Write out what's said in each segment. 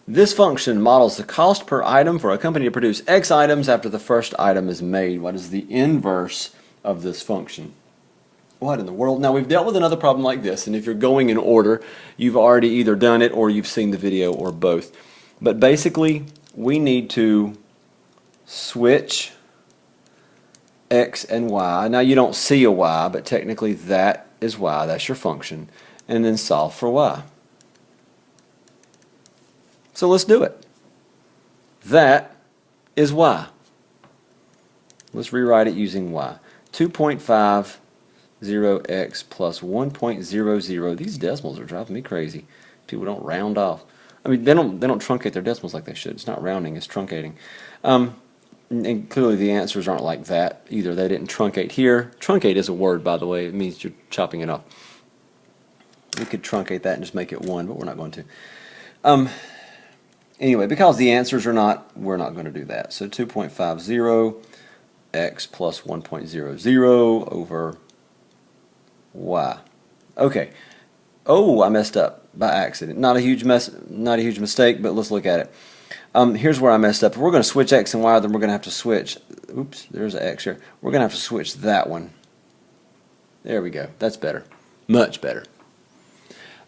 This function models the cost per item for a company to produce X items after the first item is made. What is the inverse of this function? What in the world? Now, we've dealt with another problem like this, and if you're going in order, you've already either done it or you've seen the video or both. But basically, we need to switch X and Y. Now, you don't see a Y, but technically that is Y. That's your function. And then solve for Y. So let's do it. That is Y. Let's rewrite it using Y. 2.50x plus 1.00. These decimals are driving me crazy. People don't round off. I mean, they don't truncate their decimals like they should. It's not rounding, it's truncating. And clearly the answers aren't like that either. They didn't truncate here. Truncate is a word, by the way. It means you're chopping it off. We could truncate that and just make it 1, but we're not going to. Anyway, because the answers are not, we're not going to do that. So 2.50 x plus 1.00 over y. Okay. Oh, I messed up by accident. Not a huge mistake, but let's look at it. Here's where I messed up. If we're going to switch x and y, then we're going to have to switch. Oops, there's an x here. We're going to have to switch that one. There we go. That's better. Much better.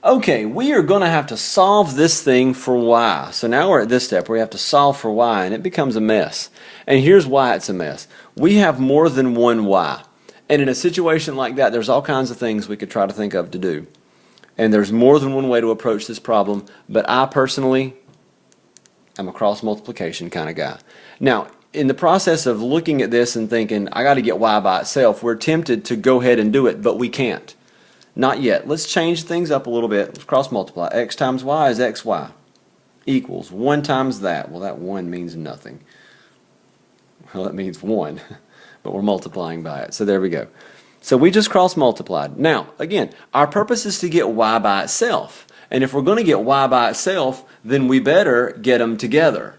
Okay, we are going to have to solve this thing for y. So now we're at this step where we have to solve for y, and it becomes a mess. And here's why it's a mess. We have more than one y. And in a situation like that, there's all kinds of things we could try to think of to do. And there's more than one way to approach this problem, but I personally am a cross multiplication kind of guy. Now, in the process of looking at this and thinking, I got to get y by itself, we're tempted to go ahead and do it, but we can't. Not yet. Let's change things up a little bit. Let's cross multiply. X times y is xy equals 1 times that. Well, that 1 means nothing. Well, it means 1, but we're multiplying by it. So there we go. So we just cross multiplied. Now, again, our purpose is to get y by itself. And if we're going to get y by itself, then we better get them together.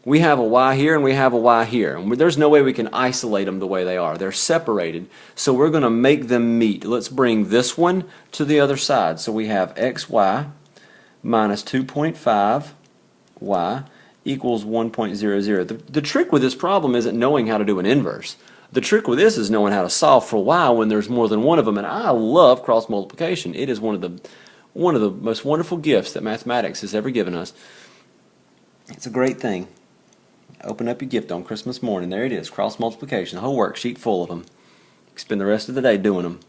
We have a y here and we have a y here. And there's no way we can isolate them the way they are. They're separated. So we're going to make them meet. Let's bring this one to the other side. So we have xy minus 2.5y equals 1.00. The trick with this problem isn't knowing how to do an inverse. The trick with this is knowing how to solve for y when there's more than one of them. And I love cross multiplication. It is one of the most wonderful gifts that mathematics has ever given us. It's a great thing. Open up your gift on Christmas morning. There it is, cross multiplication, a whole worksheet full of them. You can spend the rest of the day doing them.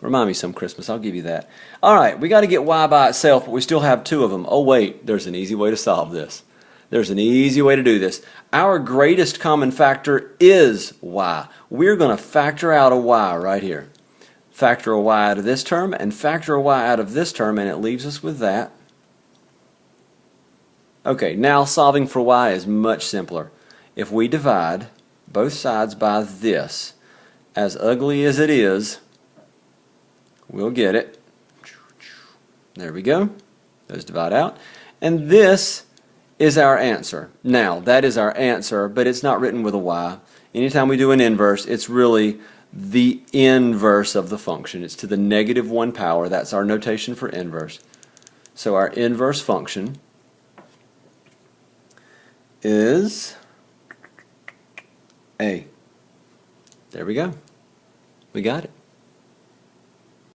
Remind me some Christmas, I'll give you that. All right, we got to get y by itself, but we still have 2 of them. Oh wait, there's an easy way to solve this. There's an easy way to do this. Our greatest common factor is y. We're going to factor out a y right here. Factor a y out of this term and factor a y out of this term, and it leaves us with that. Okay, now solving for y is much simpler. If we divide both sides by this, as ugly as it is, we'll get it. There we go. Those divide out. And this is our answer. Now, that is our answer, but it's not written with a y. Anytime we do an inverse, it's really the inverse of the function. It's to the -1 power. That's our notation for inverse. So our inverse function is a. There we go. We got it.